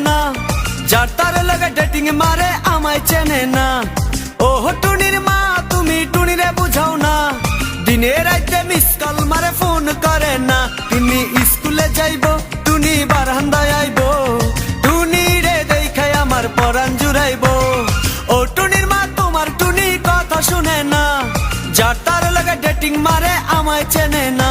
না, যার তার লাগে ডেটিং মারে আমায় চেনে না। ও টুনির মা তুমি টুনিরে বুঝাও না, দিনে রাইতে মিস কল মারে ফোন করে না। টুনি স্কুলে যাইবো, টুনি বারান্দায় আইবো, টুনি রে দেখাই আমার পরাণ জুড়াইবো। ও টুনির মা তোমার টুনি কথা শুনে না, যার তার লাগে ডেটিং মারে আমায় চেনে না।